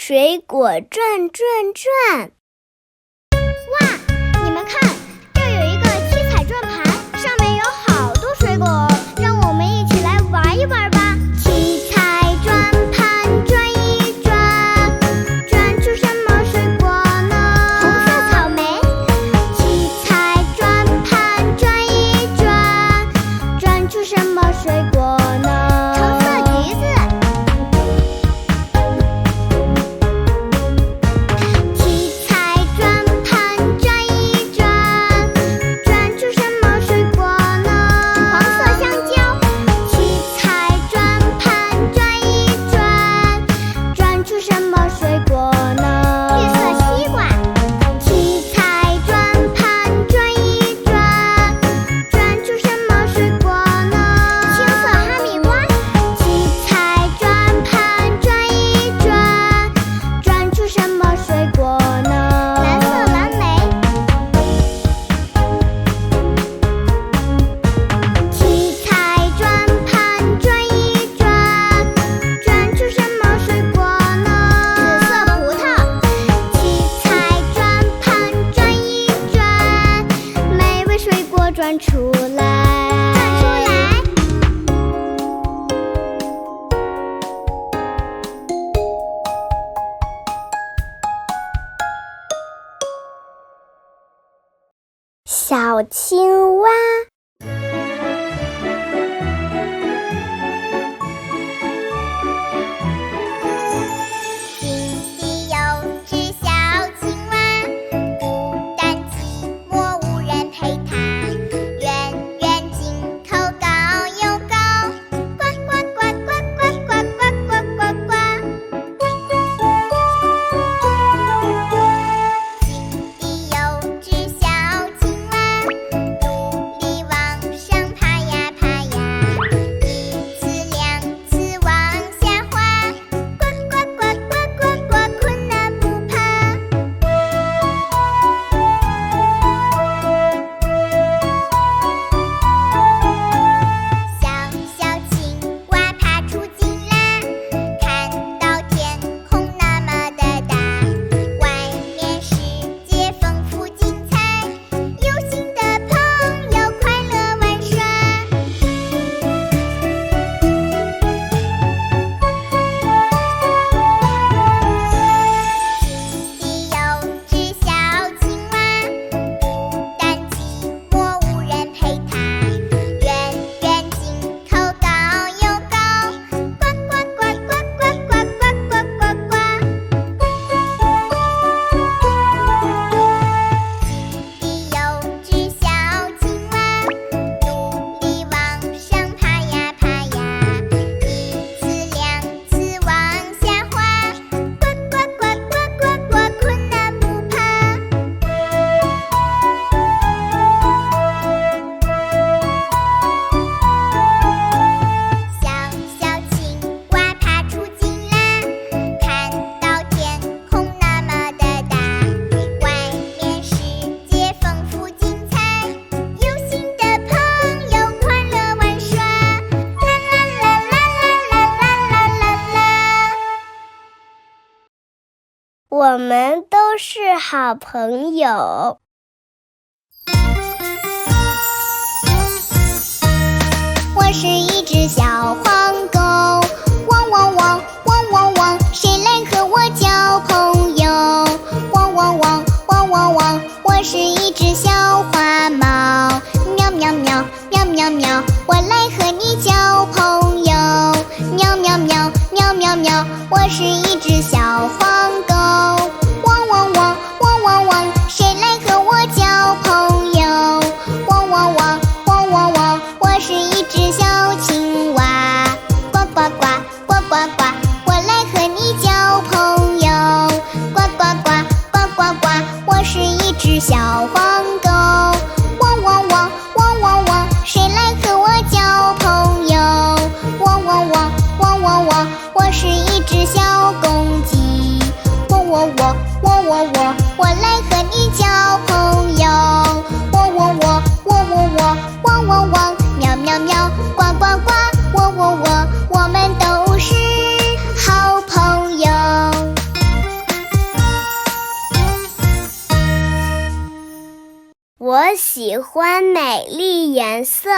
水果转转转。哇，你们看，这有一个七彩转盘，上面有好多水果，让我们一起来玩一玩吧。七彩转盘转一转，转出什么水果呢？红色草莓。七彩转盘转一转，转出什么水果呢？橙色橘子。七彩转盘转一转，转出什么水果呢？黄色香蕉。七彩转盘转一转，转出什么水果呢？绿色西瓜。七彩转盘转一转，转出什么水果呢？青色哈密瓜。七彩转盘转一转，转出什么水果呢？蓝色蓝莓。七彩转盘转一转，转出什么水果呢？紫色葡萄。七彩转盘转一转，美味水果转出来。小青蛙。井底有只小青蛙，孤单寂寞无人陪它。圆圆镜头高又高，呱呱呱呱呱呱呱呱呱呱。井底有只小青蛙，努力往上爬呀爬呀，一次两次往下滑，呱呱呱呱呱呱，困难不怕。小小青蛙爬出井啦，看到天空那么的大，外面世界丰富精彩，有新的朋友快乐玩耍。井底有只小青蛙，孤单寂寞无人陪它。圆圆镜头高又高，呱呱呱呱呱呱呱呱呱呱。井底有只小青蛙，努力往上爬呀爬呀，一次两次往下滑，呱呱呱呱呱呱，困难不怕。小小青蛙爬出井啦，看到天空那么的大，外面世界丰富精彩，有新的朋友快乐玩耍。啦啦啦啦啦啦啦啦啦。我们都是好朋友。我是一只小黄狗，汪汪汪，汪汪汪，谁来和我交朋友？汪汪汪，汪汪汪，我是一只小花猫，喵喵喵，喵喵喵，我来和你交朋友。喵喵喵，喵喵喵，我是一只小黄狗，汪汪汪，汪汪汪，谁来和我交朋友？汪汪汪，汪汪汪，我是一只小青蛙，呱呱呱，呱呱呱，我来和你交朋友。呱呱呱，呱呱呱，我是一只小黄狗，汪汪汪，汪汪汪，谁来和我交朋友？汪汪汪，汪汪汪，我是一只小公鸡，喔喔喔，喔喔喔。喜欢美丽颜色。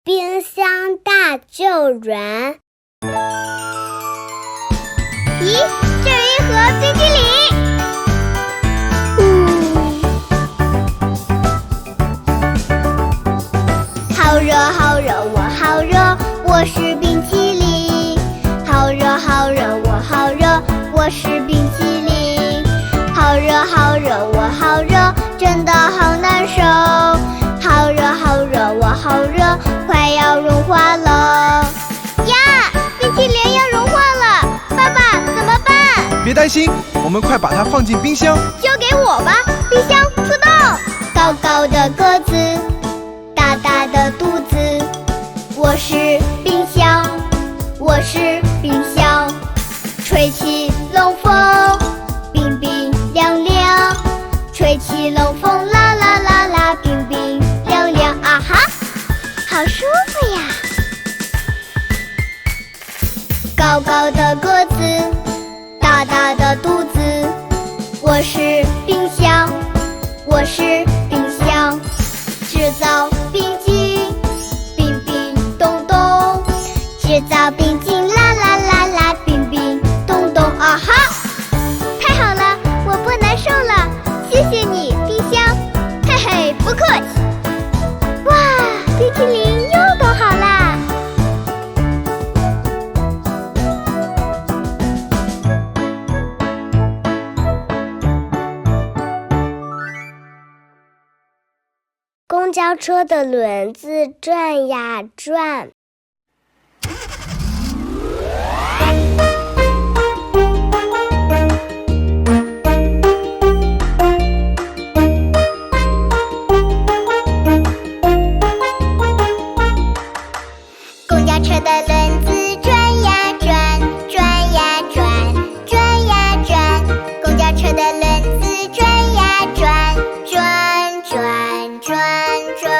冰箱大救援。咦，这有一盒冰淇淋。好热好热，我好热，我是冰淇淋。好热好热，我好热，我是冰淇淋。好热好热，我好热，真的好难受。好热好热，我好热，快要融化了。呀，冰淇淋要融化了，爸爸怎么办？别担心，我们快把它放进冰箱。交给我吧，冰箱出动。高高的个子，大大的肚子，我是冰箱，我是冰箱。吹起冷风，冰冰凉凉，吹起冷风，啦啦啦啦，冰冰凉凉，啊哈，好舒服呀！高高的个子，大大的肚子，我是冰箱，我是冰箱。制造冰激，冰冰咚咚，制造冰激，啦啦啦啦，冰冰咚咚，啊哈！太好了，我不难受了，谢谢你，冰箱。嘿嘿，不客气。哇，冰淇淋又冻好啦！公交车的轮子转呀转。公交车的轮子转呀转，转呀转，转呀转。公交车的轮子转呀转，转转转转。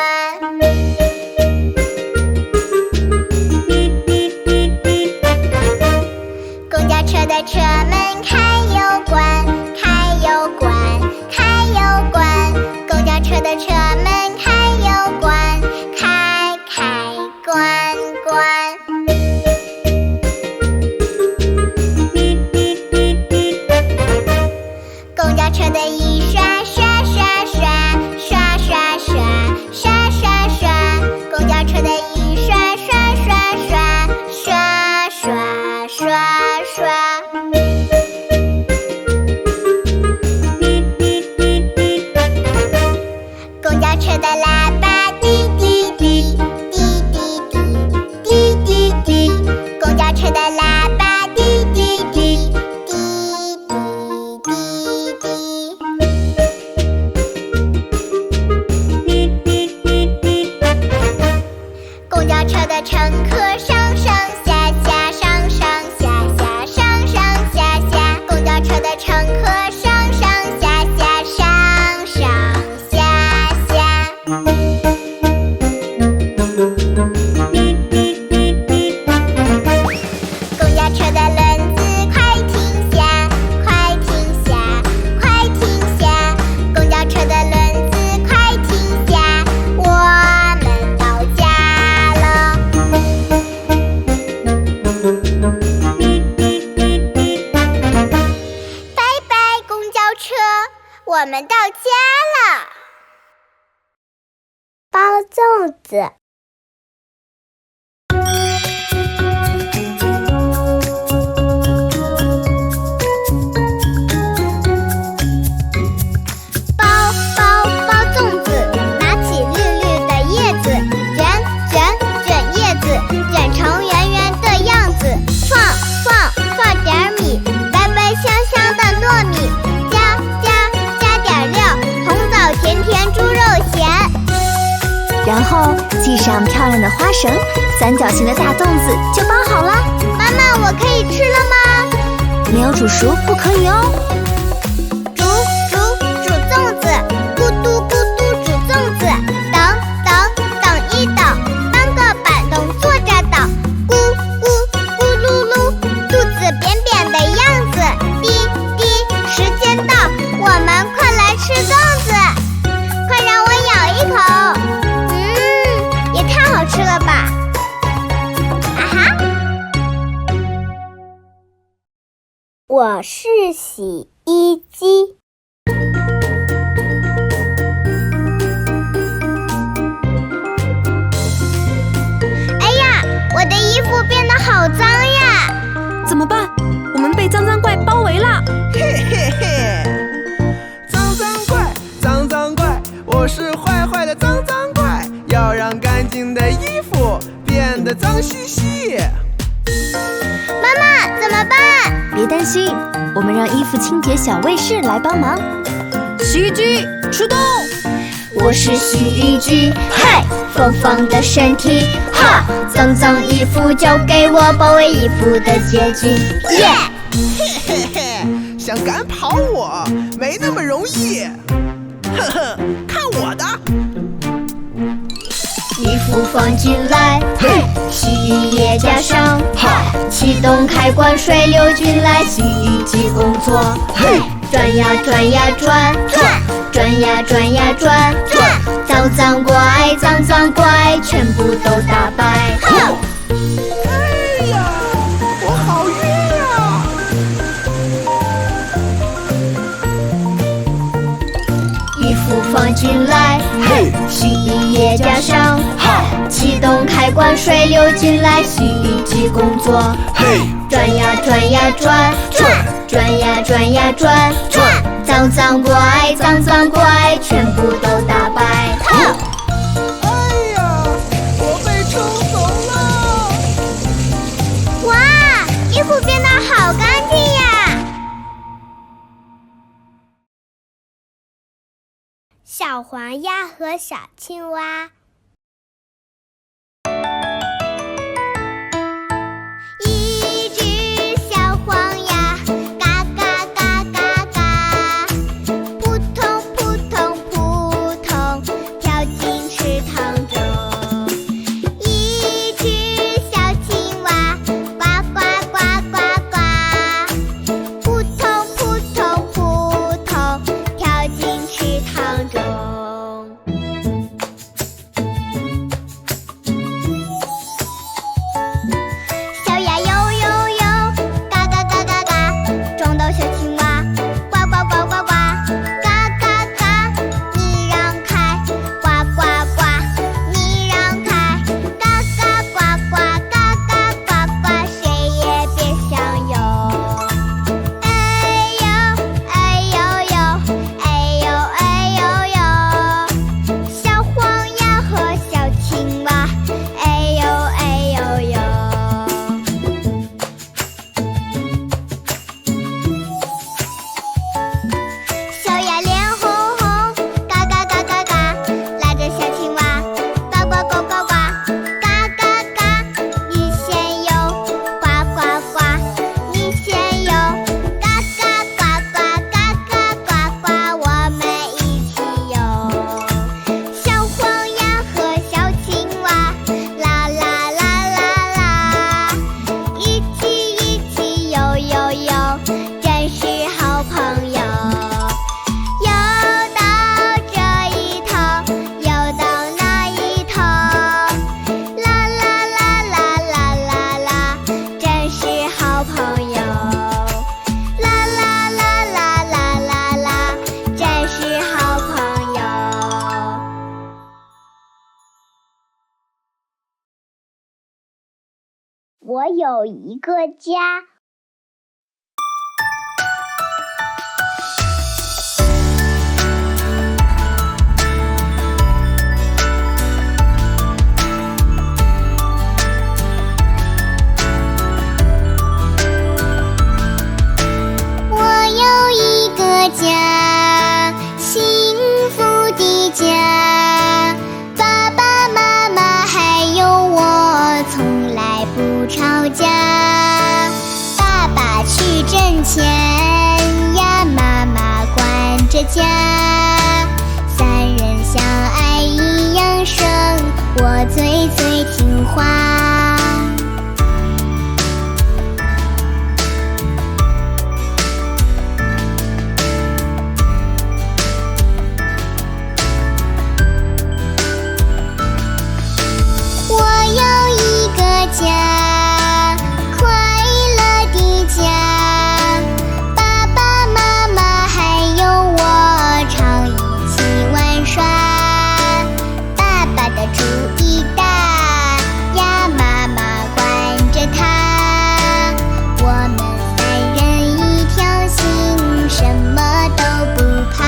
交车的喇叭滴滴滴，滴滴滴，滴滴滴。公交车的喇叭滴滴滴，滴滴滴。公交车的乘客上上下下，上上下下，上上下下。公交车的乘客上上下下，上上下下。公交车的轮子快停下，快停下，快停下。公交车的轮子快停下，我们到家了。拜拜，公交车，我们到家了。包粽子。包粽子，拿起绿绿的叶子，卷叶子，卷成圆圆的样子，放点米，白白香香的糯米，加点料，红枣甜甜猪肉咸。然后系上漂亮的花绳，三角形的大粽子就包好了。妈妈，我可以吃了吗？没有煮熟不可以哦。煮粽子，咕嘟咕嘟煮粽子，等一等，搬个板凳坐着等，咕噜噜，肚子扁扁的样子，滴，时间到，我们快来吃粽子，快让我咬一口，也太好吃了吧！啊哈！我是洗衣机。我的衣服变得好脏呀！怎么办？我们被脏怪包围了！嘿嘿嘿，脏怪，我是坏的脏怪，要让干净的衣服变得脏兮兮。妈妈，怎么办？别担心，我们让衣服清洁小卫士来帮忙。洗衣机出动！我是洗衣机，嘿，疯的身体，哈，脏衣服交给我，包围衣服的结局，耶！嘿嘿，想赶跑我没那么容易，呵呵，看我的！衣服放进来，嘿，洗衣液加上，哈，启动开关，水流进来，洗衣机工作，嘿，转呀转，脏怪，全部都打败。哎呀，我好晕啊！衣服放进来，嘿，洗衣液加上，哈，启动开关，水流进来，洗衣机工作，嘿，转呀转，脏怪，全部都打败。哎呀，我被冲走了！哇，衣服变得好干净呀！小黄鸭和小青蛙。一只小黄鸭，嘎嘎嘎嘎嘎，扑通扑通扑通，跳进池塘中。一只小青蛙，呱呱呱呱呱，扑通扑通扑通，跳进池塘中。我有一个家。我有一个家，幸福的家，爸爸妈妈还有我从来不吵架。爸爸去挣钱呀，妈妈管着家，三人相爱一样生，我最听话。家，快乐的家，爸爸妈妈还有我常一起玩耍。爸爸的主意大呀，妈妈管着他，我们三人一条心，什么都不怕。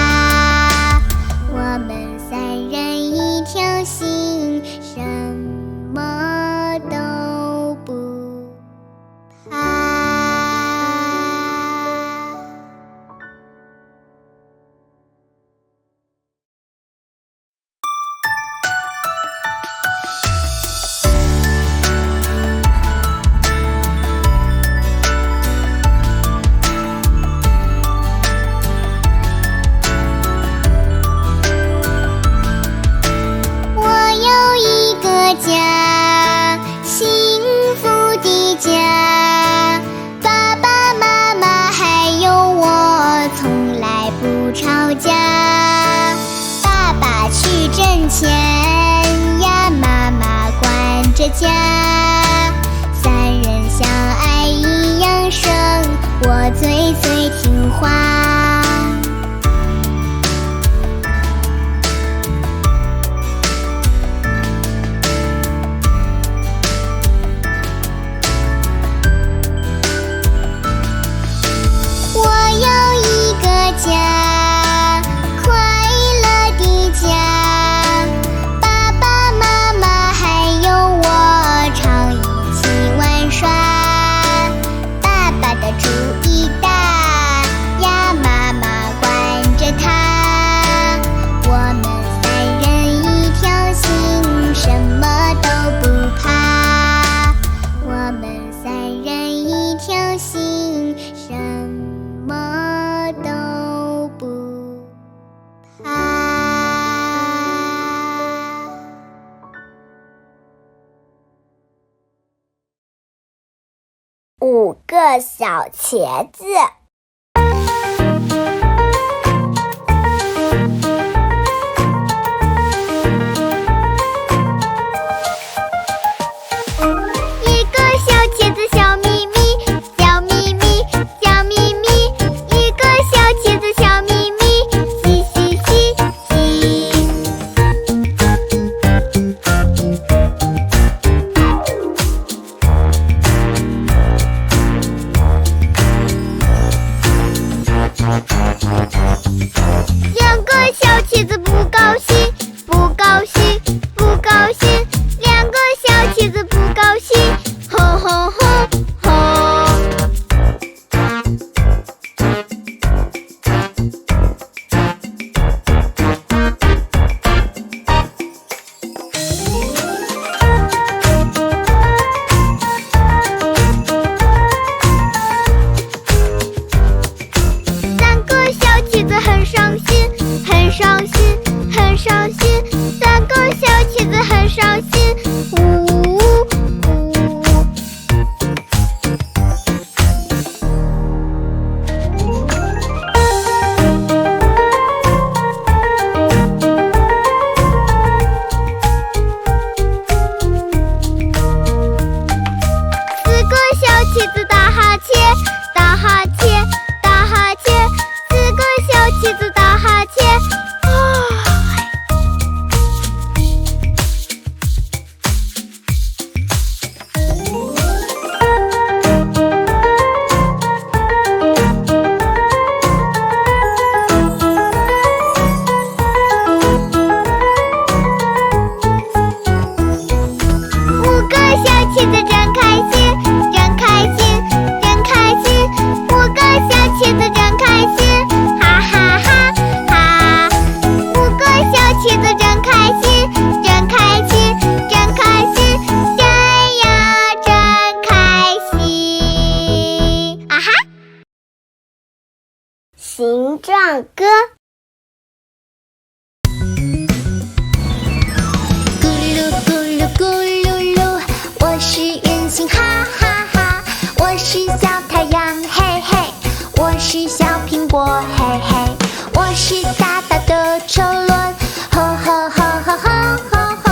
我们三人一条心，什么都不怕。我有一个家，幸福的家，爸爸妈妈还有我从来不吵架。爸爸去挣钱呀，妈妈管着家，三人相爱一样生，我最听话。我有一个家，快乐的家，爸爸妈妈还有我常一起玩耍。爸爸的主意大呀，妈妈管着他，我们三人一条心，什么都不怕。我们三人一条心，什么都不怕。5个小茄子。一个小茄子小咪咪，小咪咪，小咪咪，一个小茄子小咪咪，嘻嘻嘻嘻。形状歌。咕噜咕噜咕噜噜，我是圆形，哈哈哈！我是小太阳，嘿嘿，我是小苹果，嘿嘿，我是大大的车轮，吼吼吼吼吼吼吼！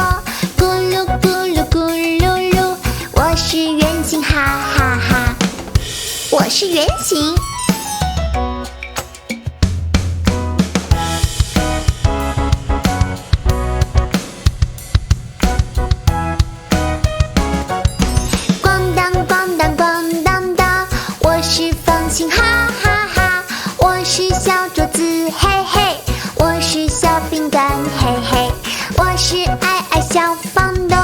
咕噜咕噜咕噜噜，我是圆形，哈哈哈！我是圆形。咣当咣当咣当当，我是方形，哈哈哈！我是小桌子，嘿嘿，我是小饼干，嘿嘿，我是矮矮小方豆，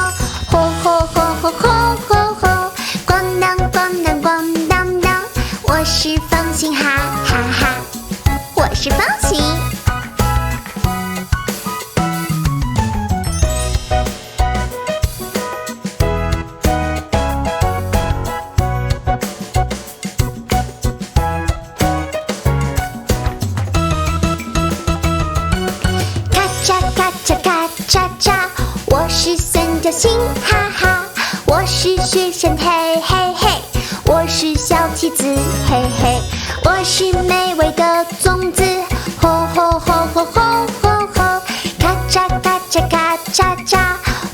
吼吼吼吼吼吼吼！咣当咣当咣当当，我是方形，哈哈哈！我是方形。咔嚓咔嚓咔嚓嚓，我是三角形，哈哈！我是雪山，嘿嘿嘿！我是小旗子，嘿嘿！我是美味的粽子，吼吼吼吼吼吼吼！咔嚓咔嚓咔嚓嚓，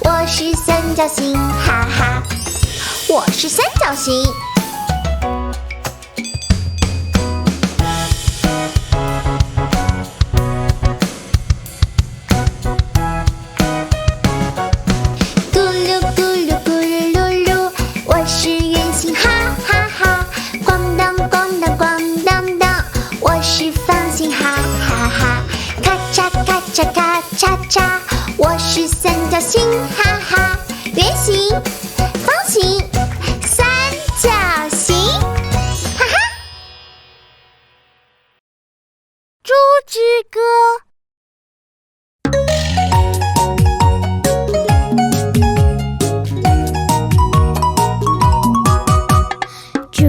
我是三角形，哈哈！我是三角形。咕噜咕噜咕噜噜噜，我是圆形，哈哈哈！咣当咣当咣当当，我是方形，哈哈哈！咔嚓咔嚓咔嚓嚓，我是三角形，哈哈！圆形、方形、三角形，哈哈！猪之歌。猪，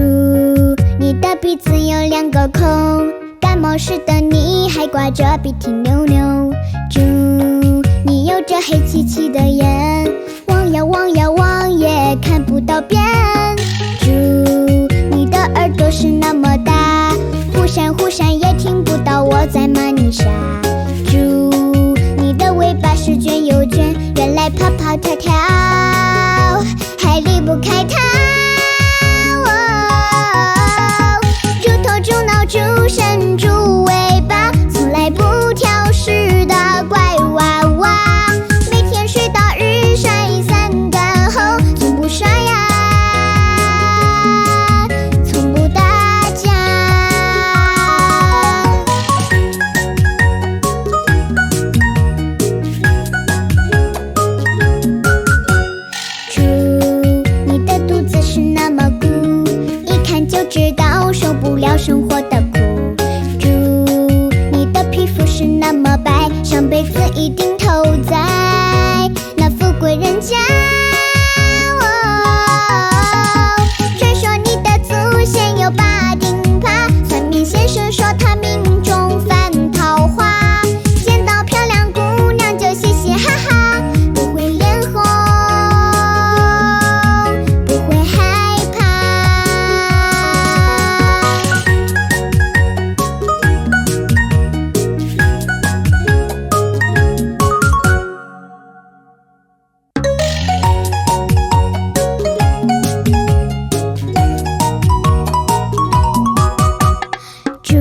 你的鼻子有2个孔，感冒时的你还挂着鼻涕牛牛。猪，你有着黑漆漆的眼，望呀望呀望也看不到边。猪，你的耳朵是那么大，忽闪忽闪也听不到我在骂你傻。猪，你的尾巴是卷又卷，原来跑跑跳跳还离不开它。猪头猪脑猪身猪尾巴，从来不挑食的怪娃娃，每天睡到日晒3竿后，从不刷牙，从不打架。猪，你的肚子是那么鼓，一看就知道受不了生活的苦。猪，你的皮肤是那么白，上辈子一定投在那富贵人家。传说你的祖先有8顶耙，算命先生说他命中犯桃花，见到漂亮姑娘就嘻嘻哈哈，不会脸红，不会害怕。猪，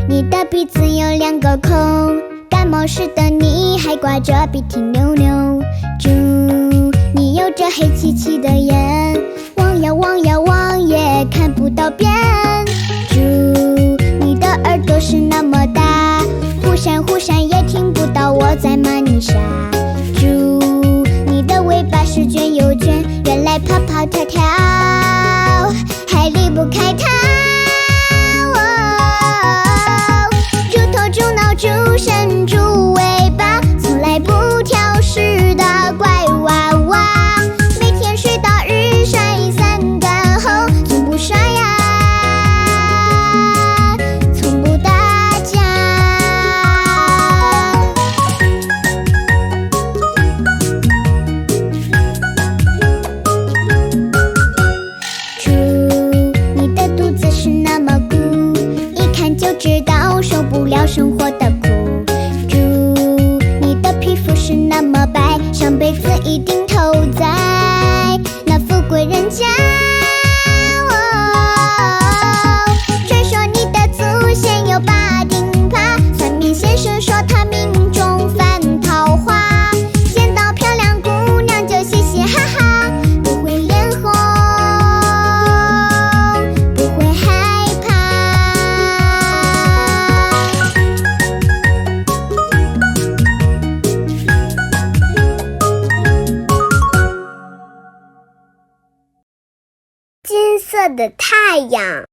你的鼻子有2个孔，感冒时的你还挂着鼻涕牛牛。猪，你有着黑漆漆的眼，望呀望呀望也看不到边。猪，你的耳朵是那么大，忽闪忽闪也听不到我在骂你傻。猪，你的尾巴是卷又卷，原来跑跑跳跳还离不开它。猪头猪脑猪身猪尾巴，从来不挑食的怪娃娃，每天睡到日晒3竿后，从不刷牙，从不打上辈子一定投在那富贵人家。传说你的祖先有8顶耙，算命先生说他命中犯桃花，见到漂亮姑娘就嘻嘻哈哈，不会脸红，不会害怕。金色的太阳。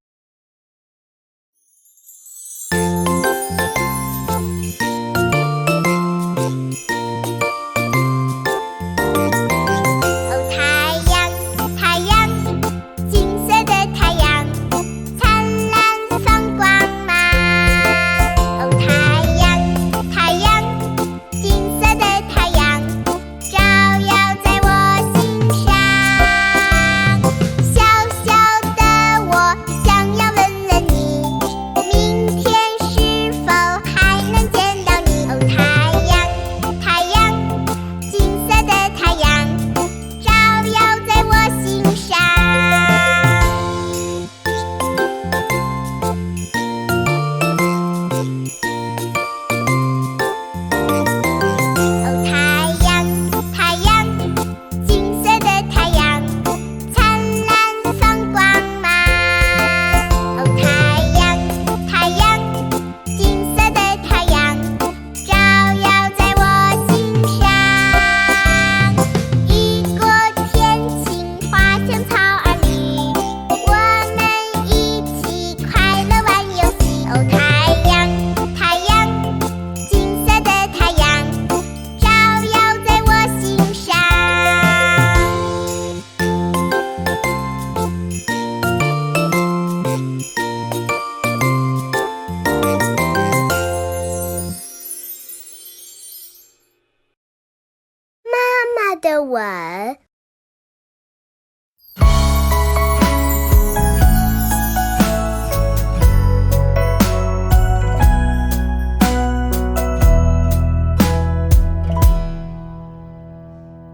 的吻。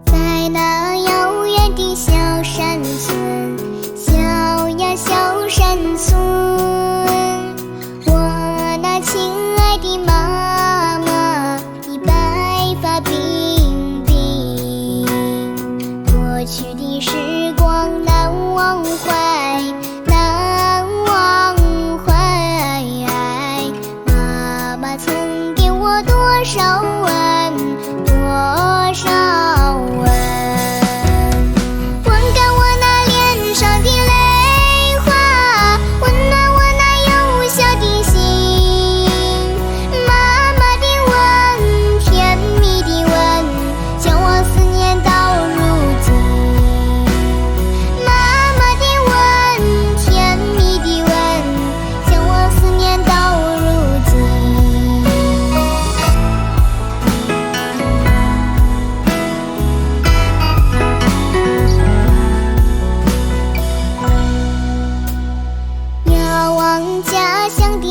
在那遥远的小山村，小呀小山村，我那亲爱的妈妈，你白发鬓鬓，过去的时光难忘怀，难忘怀。妈妈曾给我多少吻，多少吻。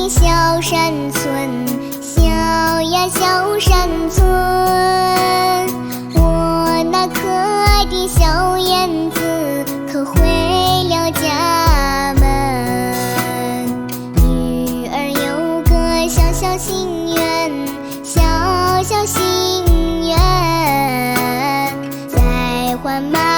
小山村，小呀小山村，我那可爱的小燕子可回了家门。女儿有个小小心愿，小小心愿，再还妈